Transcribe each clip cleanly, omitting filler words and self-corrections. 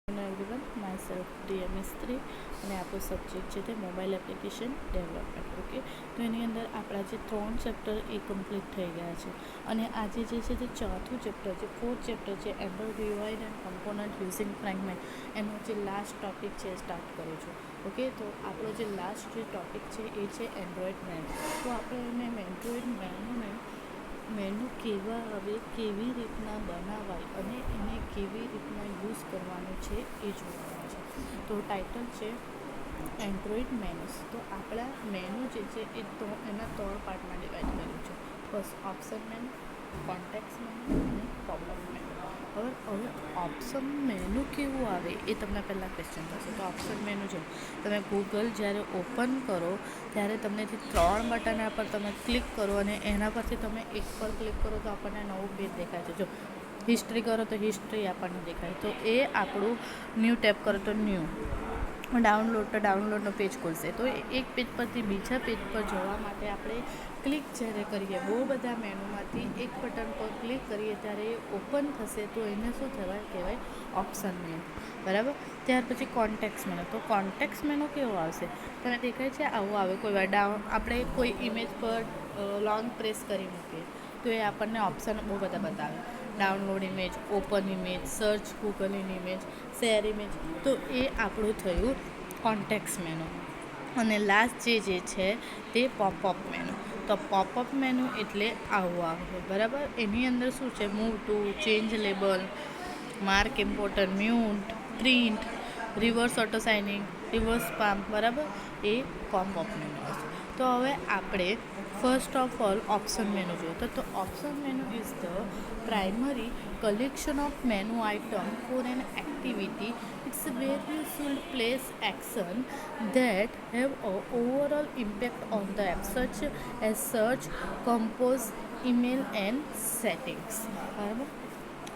Everyone my self DM મિસ્ત્રી અને આપણો subject છે તે મોબાઈલ એપ્લિકેશન ડેવલપમેન્ટ. ઓકે, તો એની અંદર આપણા જે 3 ચેપ્ટર એ કમ્પ્લીટ થઈ ગયા છે અને આજે જે છે તે ચોથું ચેપ્ટર છે, ફોર્થ ચેપ્ટર છે Android UI and component using fragment. એનો જે લાસ્ટ ટોપિક છે એ સ્ટાર્ટ કરું છું. ઓકે, તો આપણો જે લાસ્ટ જે ટોપિક છે એ છે એન્ડ્રોઇડ મેનુ. તો આપણે એને એન્ડ્રોઇડ મેનુ કેવા આવે, કેવી રીતના બનાવાય અને એને કેવી રીતના યુઝ કરવાનું છે એ જોવાનું છે. તો ટાઇટલ છે એન્ડ્રોઇડ મેનુસ. તો આપણા મેનુ જે છે એ એના 3 પાર્ટમાં ડિવાઈડ કર્યું છે. First option menu, context menu અને પોપઅપ મેનુ. હવે ઓપ્શન મેનુ કેવું આવે એ તમને પહેલાં ક્વેશ્ચન થશે. તો ઓપ્શન મેનુ જો તમે ગૂગલ જ્યારે ઓપન કરો ત્યારે તમને જે 3 બટન પર તમે ક્લિક કરો અને એના પરથી તમે એક પર ક્લિક કરો તો આપણને નવું પેજ દેખાય છે. જો હિસ્ટ્રી કરો તો હિસ્ટ્રી આપણને દેખાય, તો એ આપણું ન્યૂ ટેપ કરો તો ન્યૂ, ડાઉનલોડનો પેજ ખુલશે. તો એક પેજ પરથી બીજા પેજ પર જવા માટે આપણે ક્લિક જ્યારે કરીએ, બહુ બધા મેનુમાંથી એક બટન પર ક્લિક કરીએ ત્યારે એ ઓપન થશે. તો એને શું કહેવાય? Option menu. બરાબર. ત્યાર પછી કોન્ટેક્સ મેનુ. તો કોન્ટેક્સ મેનુ કેવો આવશે? તમને દેખાય છે આવું આવે. કોઈ વાર આપણે કોઈ ઇમેજ પર લોંગ પ્રેસ કરી મૂકીએ તો એ આપણને ઓપ્શન બહુ બધા બતાવે. Download image, open image, search Google in image, share image. તો એ આપણું થયું કોન્ટેક્સ મેનુ. અને લાસ્ટ જે છે તે પોપઅપ મેનુ. તો પોપઅપ મેનુ એટલે આવું આવે. બરાબર. એની અંદર શું છે? Move to, change label, mark important, mute, print, reverse auto signing, reverse spam. બરાબર. એ પોપઅપ મેનુ હશે. તો હવે આપણે first of all option menu જોઈએ. તો option menu is the primary collection of menu item for an activity. It's where you should place action that have a overall impact on the app, such as search, compose, email and settings. બરાબર.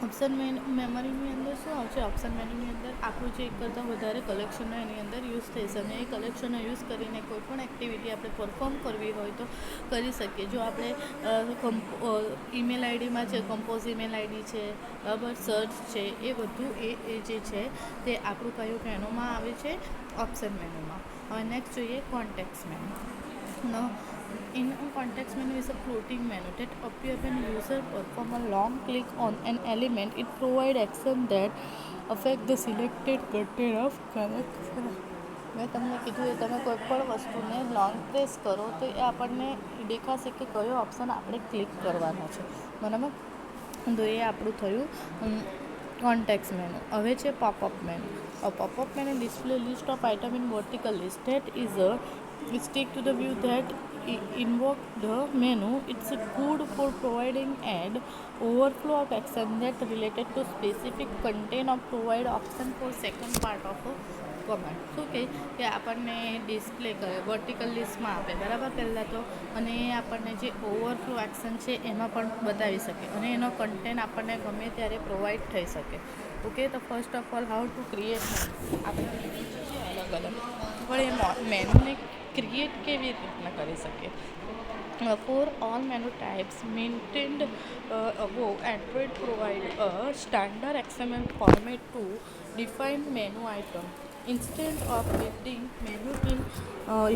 Option મેમરીની અંદર શું આવશે? Option મેનુની અંદર આપણું જે એક કરતાં વધારે કલેક્શનો એની અંદર યુઝ થઈ શકે. એ કલેક્શનો યુઝ કરીને કોઈ પણ એક્ટિવિટી આપણે પરફોર્મ કરવી હોય તો કરી શકીએ. જો આપણે ઈમેલ આઈડીમાં છે, કમ્પોઝ ઈમેલ આઈડી છે, બરાબર, સર્ચ છે, એ બધું એ જે છે તે આપણું કયું મેનુમાં આવે છે? ઓપ્શન મેનુમાં. હવે નેક્સ્ટ જોઈએ context menu. In a context menu is a floating menu that appears when user perform a long click on an element. It provides action that affect the selected content of collection. મેં તમને કીધું એ તમે કોઈ પણ વસ્તુને long press કરો તો એ આપણને દેખાશે કે કયો ઓપ્શન આપણે ક્લિક કરવાનો છે. બરાબર. તો એ આપણું થયું કોન્ટેક્સ મેનુ. હવે છે popup menu. Popup menu display list of item in vertical list. That is stick to the view that invoke the menu. It's good for providing an overflow of action that related to specific content or provide option for second part of a command. શું કે આપણને display કરે, vertical લિસ્ટમાં આપે. બરાબર. પહેલાં તો અને એ આપણને જે ઓવરફ્લો એક્શન છે એમાં પણ બતાવી શકે અને એનો કન્ટેન્ટ આપણને ગમે ત્યારે પ્રોવાઈડ થઈ શકે. ઓકે, તો first of all how to create menu. આપણે અલગ અલગ પણ એ મેનુને ક્રિએટ કેવી રીતના કરી શકીએ? For all menu types maintained above, Android provide a standard XML format to define menu item. Instead of building menu in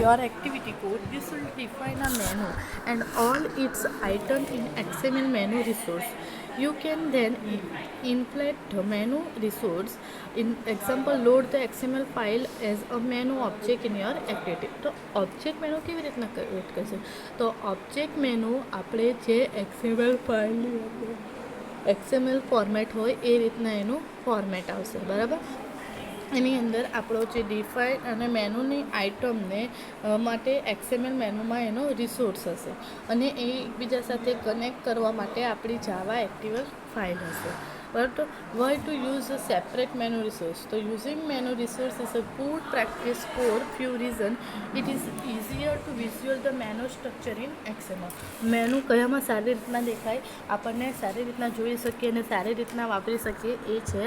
your activity code, you should define a menu and all its item in XML menu resource. You can then inflate the menu resource. In example, load the XML file as a menu object in your activity. તો object menu કેવી રીતના create કરશે? તો object menu આપણે જે XML ફાઇલની અંદર XML format હોય એ રીતના એનું ફોર્મેટ આવશે. બરાબર. એની અંદર આપણો જે ડિફાઇન અને મેનુની આઇટમને માટે XML મેનુમાં એનો રિસોર્સ હશે અને એ એકબીજા સાથે કનેક્ટ કરવા માટે આપણી જાવા એક્ટિવલ ફાઇલ હશે. બરાબર. Why to use a separate menu resource? So using menu resource is a good practice for few reasons. It is easier to visual the menu structure in XML. Menu કયામાં સારી રીતના દેખાય, આપણને સારી રીતના જોઈ શકીએ અને સારી રીતના વાપરી શકીએ એ છે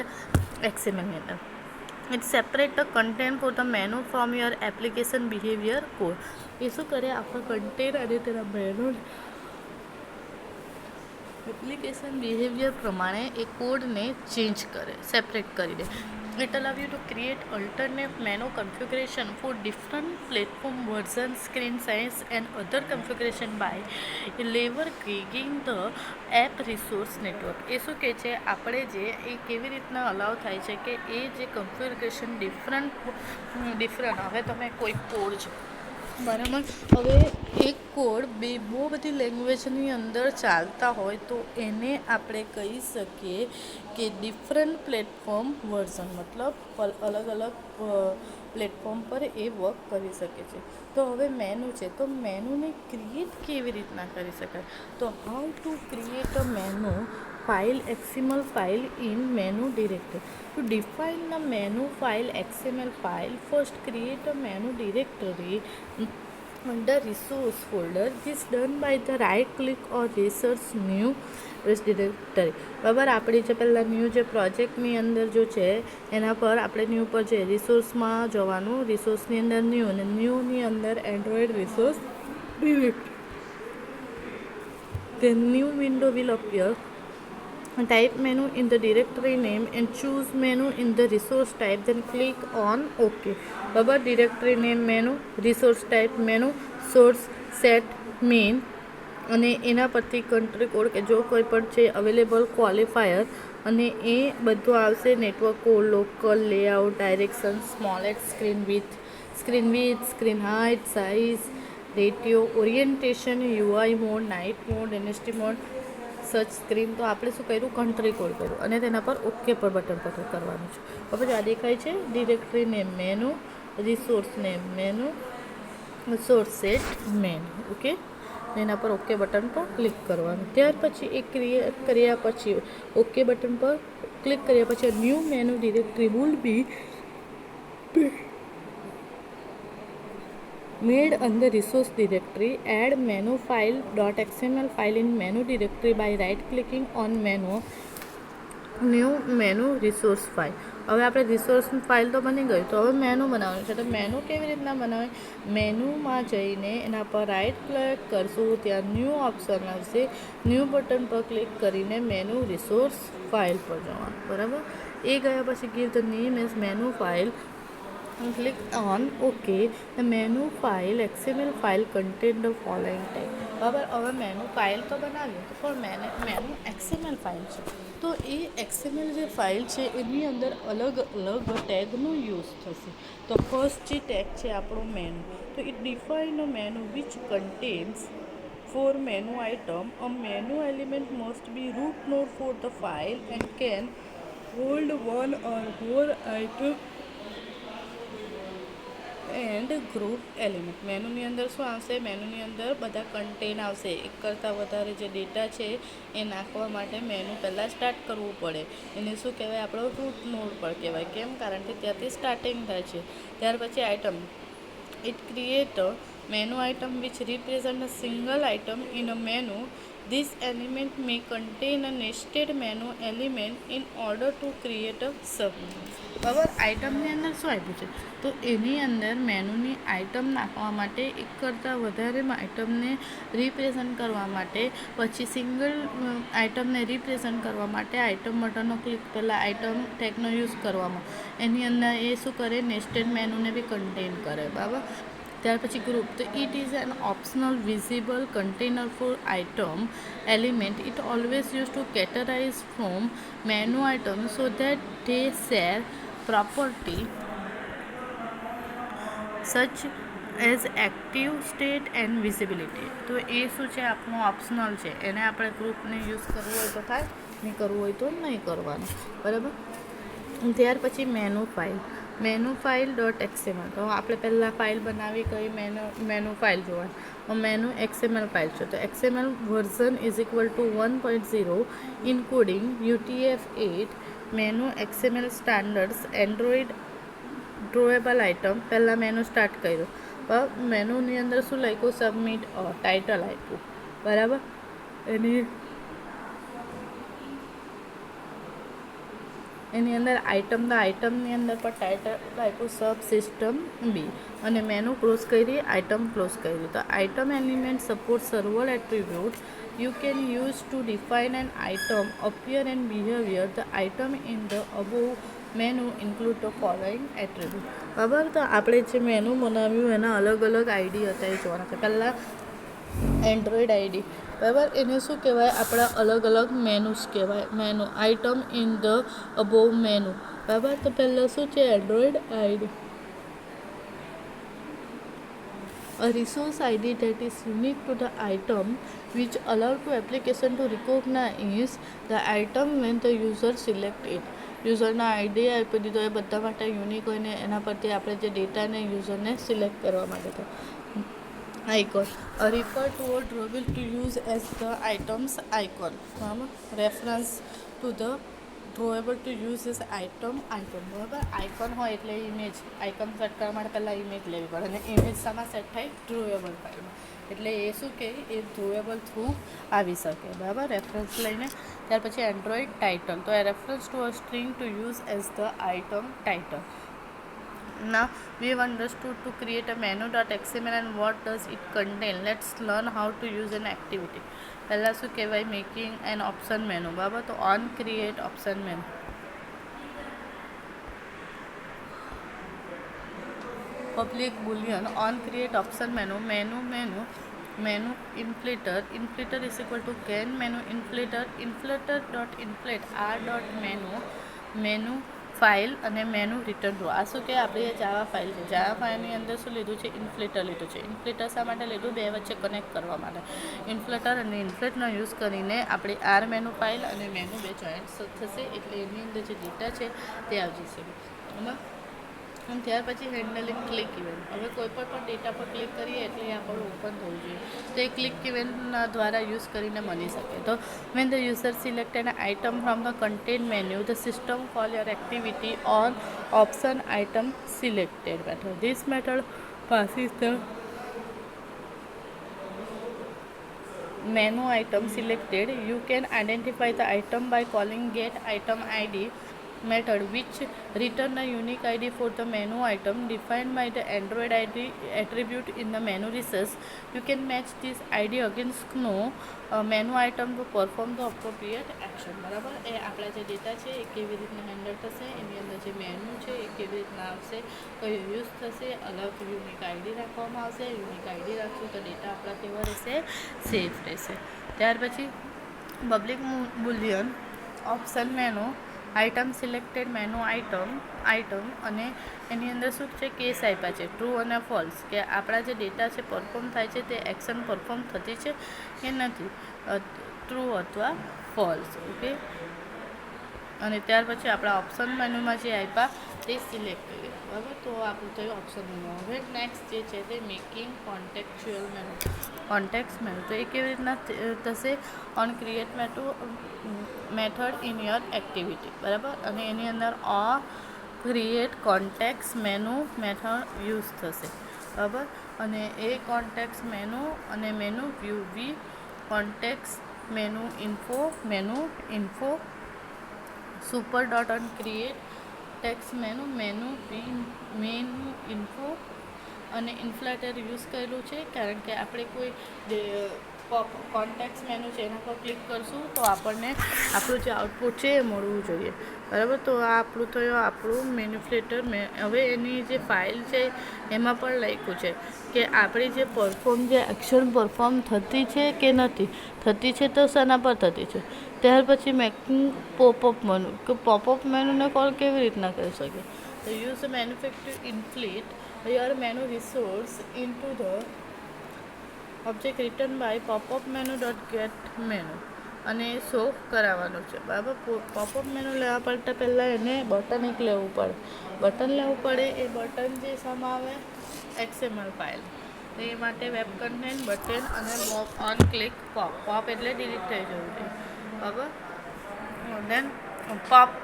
XML ની અંદર. It separate the content for the menu from your application behavior code. એ શું કરે? આપણો કન્ટેન્ટ અને તેના મેનુ એપ્લિકેશન બિહેવિયર પ્રમાણે એ કોડને ચેન્જ કરે, સેપરેટ કરી દે. It allows you to create alternate menu configuration for different platform versions, screen size and other configuration by leveraging the app resource network. એ શું કહે છે, આપણે જે એ કેવી રીતના અલાઉ થાય છે કે એ જે કન્ફિગરેશન ડિફરન્ટ હવે તમે કોઈ કોડ છે બરાબર, હવે એક કોડ બહુ બધી લેંગ્વેજની અંદર ચાલતા હોય તો એને આપણે કહી શકીએ કે ડિફરન્ટ પ્લેટફોર્મ વર્ઝન, મતલબ અલગ અલગ પ્લેટફોર્મ પર એ વર્ક કરી શકે છે. તો હવે મેનુ છે, તો મેનુને ક્રિએટ કેવી રીતના કરી શકાય, તો how to create a menu file XML file in menu directory. To define the menu file XML file, first create a menu directory under resource folder. This done by the right click or research new directory. બરાબર, આપણી જે પહેલાં new જે પ્રોજેક્ટની અંદર જો છે એના પર આપણે ન્યૂ પર છે રિસોર્સમાં જવાનું, રિસોર્સની અંદર ન્યૂ અને ન્યૂની અંદર Android resource directory. The new window will appear. Type menu in the directory name and choose menu in the resource type, then click on OK. બરાબર, directory name menu, resource type menu, source set main અને એના પરથી country code કે જો કોઈ પણ છે available qualifier અને એ બધું આવશે, network code, local layout, direction, small x, screen width, screen height, size, ratio, orientation, UI mode, night mode, NST mode, search screen. તો આપણે શું કર્યું, કન્ટ્રી કોડ કર્યું અને તેના પર ઓકે પર બટન પર કરવાનું છે. હવે જો આ દેખાય છે directory name menu, resource name menu, source set man. Okay, એના પર ઓકે બટન પર ક્લિક કરવાનું. ત્યાર પછી એ ક્રિએટ કર્યા પછી ઓકે બટન પર ક્લિક કર્યા પછી new menu directory will be made under resource directory. Add menu file .xml file in menu directory by right clicking on menu, new menu resource file. હવે આપણે રિસોર્સ ફાઇલ તો બની ગઈ, તો હવે મેનુ બનાવવાનું છે. તો મેનુ કેવી રીતના બનાવે, મેનુમાં જઈને એના પર રાઇટ ક્લિક કરશું, ત્યાં ન્યૂ ઓપ્શન આવશે, ન્યૂ બટન પર ક્લિક કરીને મેનુ રિસોર્સ ફાઇલ પર જવાનું. બરાબર, એ ગયા પછી give the name as menu file and click on OK. The menu file XML file contain the following tag. બરાબર, હવે મેનુ ફાઇલ તો બનાવ્યું તો પણ મેનુ XML ફાઇલ છે, તો એ XML જે ફાઇલ છે એની અંદર અલગ અલગ ટેગનો યુઝ થશે. તો ફર્સ્ટ જે ટેગ છે આપણો મેનુ, તો it define a menu which contains for menu item. A menu element must be root node for the file and can hold one or more item and group element. મેનુની અંદર શું આવશે, મેનુની અંદર બધા content આવશે. એક કરતાં વધારે જે ડેટા છે એ નાખવા માટે મેનુ પહેલાં સ્ટાર્ટ કરવું પડે. એને શું કહેવાય, આપણો રૂટ નોડ પર કહેવાય. કેમ, કારણ કે ત્યાંથી સ્ટાર્ટિંગ થાય છે. ત્યાર પછી item, it create menu item which represent a single item in a menu. This element may contain a nested menu element in order to create a submenu. બરાબર, આઇટમની અંદર શું આપ્યું છે, તો એની અંદર મેનુની આઇટમ નાખવા માટે, એક કરતાં વધારે આઇટમને રિપ્રેઝન્ટ કરવા માટે, પછી સિંગલ આઇટમને રિપ્રેઝન્ટ કરવા માટે આઇટમ બટનનો ક્લિક પહેલાં આઇટમ ટેગનો યુઝ કરવામાં, એની અંદર એ શું કરે, નેસ્ટેડ મેનુને બી કન્ટેન કરે. બરાબર, ત્યાર પછી ગ્રુપ, તો it is an optional visible container for item element. It always use to categorize from menu item so that they share property such as active state and visibility. તો એ શું છે, આપણું optional છે, એને આપણે ગ્રુપને યુઝ કરવું હોય તો થાય, નહીં કરવું હોય તો નહીં કરવાનું. બરાબર, ત્યાર પછી મેનુ ફાઇલ .xml. તો આપણે પહેલાં ફાઇલ બનાવી કઈ મેનુ ફાઇલ જોવાની, મેનુ XML ફાઇલ છે. તો XML version is equal to 1.0 including UTF-8 menu XML standards Android drawable item. પહેલાં મેનુ સ્ટાર્ટ કર્યું, પણ મેનુની અંદર શું લખ્યું, સબમિટ ટાઇટલ આપ્યું. બરાબર, એની અંદર આઇટમની અંદર પણ ટાઇટલ આપ્યું સબ સિસ્ટમ બી અને મેનુ ક્લોઝ કરી, આઇટમ ક્લોઝ કરી. તો item element support server attribute you can use to define an item appear and behavior. The item in the above menu include the following attribute. બરાબર, તો આપણે જે menu બનાવ્યું એના અલગ અલગ આઈડી હતા એ જોવાના છે. પહેલાં એન્ડ્રોઈડ આઈડી, બરાબર, એને શું કહેવાય? આપણા અલગ અલગ મેનુસ કહેવાય. Menu item in the above menu, બરાબર. તો પહેલાં શું છે? Android ID. A resource ID that is unique to the item, which allow to application to recognize the item when the user select it. યુઝરના ID આપી દીધો, એ બધા માટે યુનિક હોય ને એના પરથી આપણે જે ડેટાને યુઝરને સિલેક્ટ કરવા માટે તો icon refer to or drawable to use as the items icon. Reference to the drawable to use is item. બરાબર, આઇકોન હોય એટલે ઇમેજ. આઇકોન સેટ કરવા માટે પહેલાં ઇમેજ લેવી પડે અને ઇમેજ શામાં સેટ થાય? ડ્રોએબલ ફાઇલમાં. એટલે એ શું કહે? એ ડ્રોએબલ થ્રુ આવી શકે. બરાબર, રેફરન્સ લઈને. ત્યાર પછી એન્ડ્રોઈડ ટાઇટલ, તો એ reference to a string to use as the item title. Now we have understood to create a menu.xml and what does it contain. Let's learn how to use an activity. પહેલાં શું કહેવાય? Making an option menu. બરાબર, તો on create option menu. Public boolean on create option menu. Menu inflater is equal to can menu inflater dot inflate R dot menu file અને menu return to. આ શું કે આપણી જાવા file છે. જાવા ફાઇલની અંદર શું લીધું છે? ઇન્ફ્લેટર લીધું છે. ઇન્ફ્લેટર શા માટે લીધું? બે વચ્ચે કનેક્ટ કરવા માટે. ઇન્ફ્લેટર અને ઇન્ફ્લેટનો યુઝ કરીને આપણી આર મેનુ ફાઇલ અને મેનુ બે જોઈન્ટ થશે, એટલે એની અંદર જે ડેટા છે તે આવી જશે. બરાબર, અને ત્યાર પછી હેન્ડલિંગ ક્લિક ઇવેન્ટ. હવે કોઈ પણ ડેટા પર ક્લિક કરીએ એટલે એ આપણું ઓપન થવું જોઈએ. તો એ ક્લિક ઇવેન્ટના દ્વારા યુઝ કરીને બની શકે. તો when the user select an item from the content menu, the system call your activity on option item selected method. This method passes the menu item selected. You can identify the item by calling get item id method, which return a unique id for the menu item defined by the Android id attribute in the menu resource. You can match this id against no menu item to perform the appropriate action. બરાબર, એ આપણા જે data છે એ કેવી રીતના handle થશે, એની અંદર જે menu છે એ કેવી રીતના આવશે, કયો યુઝ થશે, અલગ યુનિક આઈડી રાખવામાં આવશે. યુનિક આઈડી રાખશું તો ડેટા આપણા કેવા રહેશે? સેફ રહેશે. ત્યાર પછી public Boolean option menu item selected menu item અને એની અંદર શું છે? કેસ આપ્યા છે ટ્રુ અને ફોલ્સ, કે આપણા જે ડેટા છે પરફોર્મ થાય છે તે એક્શન પરફોર્મ થતી છે કે નથી, ટ્રુ અથવા ફોલ્સ. ઓકે, અને ત્યાર પછી આપણા ઓપ્શન મેનુમાં જે આપ્યા તે સિલેક્ટ કરીએ. બરાબર, તો આપણું થયું ઓપ્શન મેનુ. હવે નેક્સ્ટ જે છે તે making contextual menu. Contact menu તો એ કેવી રીતના થશે? On create method in your activity. બરાબર, અને એની અંદર create contact menu method use થશે. બરાબર, અને એ કોન્ટેક્ટ મેનુ અને menu view we contact menu info super dot on create text menu info અને ઇન્ફ્લેટર યુઝ કરેલું છે, કારણ કે આપણે કોઈ કોન્ટેક્ટ મેનુ છે એના પર ક્લિક કરશું તો આપણને આપણું જે આઉટપુટ છે એ મળવું જોઈએ. બરાબર, તો આ આપણું થયું આપણું મેન્યુફ્લેટર. હવે એની જે ફાઇલ છે એમાં પણ લખ્યું છે કે આપણી જે એક્શન પરફોર્મ થતી છે કે નથી થતી છે, તો શાના પર થતી છે. ત્યાર પછી મેકિંગ પોપઅપ મેનુ, કે પોપઅપ મેનુને કોલ કેવી રીતના કરી શકીએ? તો use manufacture inflate your menu resource into the object return by popup menu dot get menu અને શો કરાવવાનું છે. બરાબર, પોપઅપ મેનુ લેવા પડતા પહેલાં એને બટન એક લેવું પડે. એ બટન જે શામાં આવે? XML file. તો એ માટે વેબ કન્ટેન્ટ બટન અને ઓન ક્લિક પોપ એટલે ડિલીટ થઈ જવું જોઈએ. બરાબર, દેન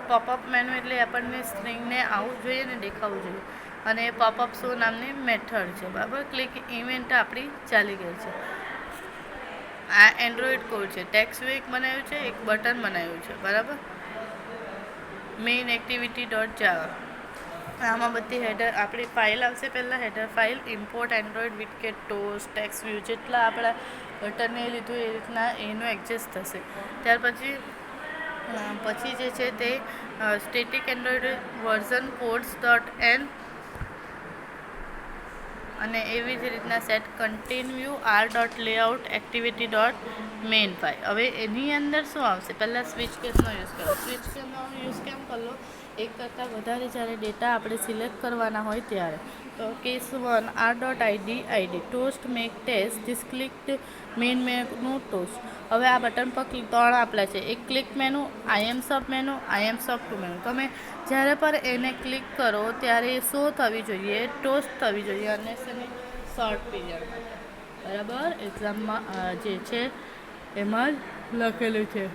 પોપઅપ મેનુ એટલે આપણને સ્ટ્રિંગને આવવું જોઈએ ને દેખાવું જોઈએ, અને પોપઅપ શો નામની મેથડ છે. બરાબર, ક્લિક ઇવેન્ટ આપણી ચાલી ગઈ છે. આ એન્ડ્રોઈડ કોડ છે. ટેક્સ્ટ વ્યૂ એક બનાવ્યું છે, એક બટન બનાવ્યું છે. બરાબર, મેઇન એક્ટિવિટી ડોટ જાવા. આમાં બધી હેડર આપણી ફાઇલ આવશે. પહેલાં header file import Android widget toast text view, જેટલા આપણા બટનને લીધું એ રીતના એનું એડજસ્ટ થશે. ત્યાર પછી પછી જે છે તે static Android version codes dot N અને એવી જ રીતના set continue R dot layout activity dot main file. હવે એની અંદર શું આવશે? પહેલાં સ્વિચ કેસનો યુઝ કરો. સ્વિચ કેસનો યુઝ કેમ કરવો? એક કરતાં વધારે જ્યારે ડેટા આપણે સિલેક્ટ કરવાના હોય ત્યારે. તો case 1 R dot ID toast make text this click main menu toast. હવે આ બટન પર 3 આપેલા છે. એક click menu, IM sub menu, IM sub two menu. તમે જ્યારે પણ એને ક્લિક કરો ત્યારે એ શો થવી જોઈએ, ટોસ્ટ થવી જોઈએ અને શોર્ટ પીરિયડ માટે. બરાબર, એક્ઝામમાં જે છે એમાં જ લખેલું છે.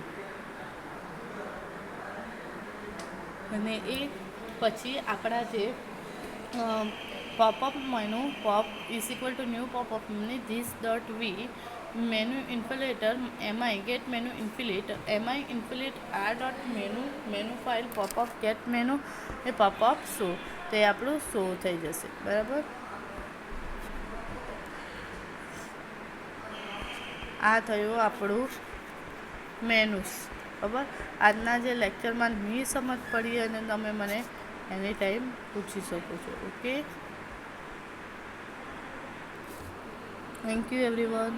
અને એ પછી આપણા જે popup menu pop is equal to new popup menu this dot v menu inflater MI get menu inflate MI inflate R dot menu file popup get menu એ પોપઅપ શો. તો એ આપણું શો થઈ જશે. બરાબર, આ થયું આપણું મેનુસ. બરાબર, આજના જે લેક્ચરમાં નહીં સમજ પડી અને તમે મને એની ટાઈમ પૂછી શકો છો. Okay, thank you everyone.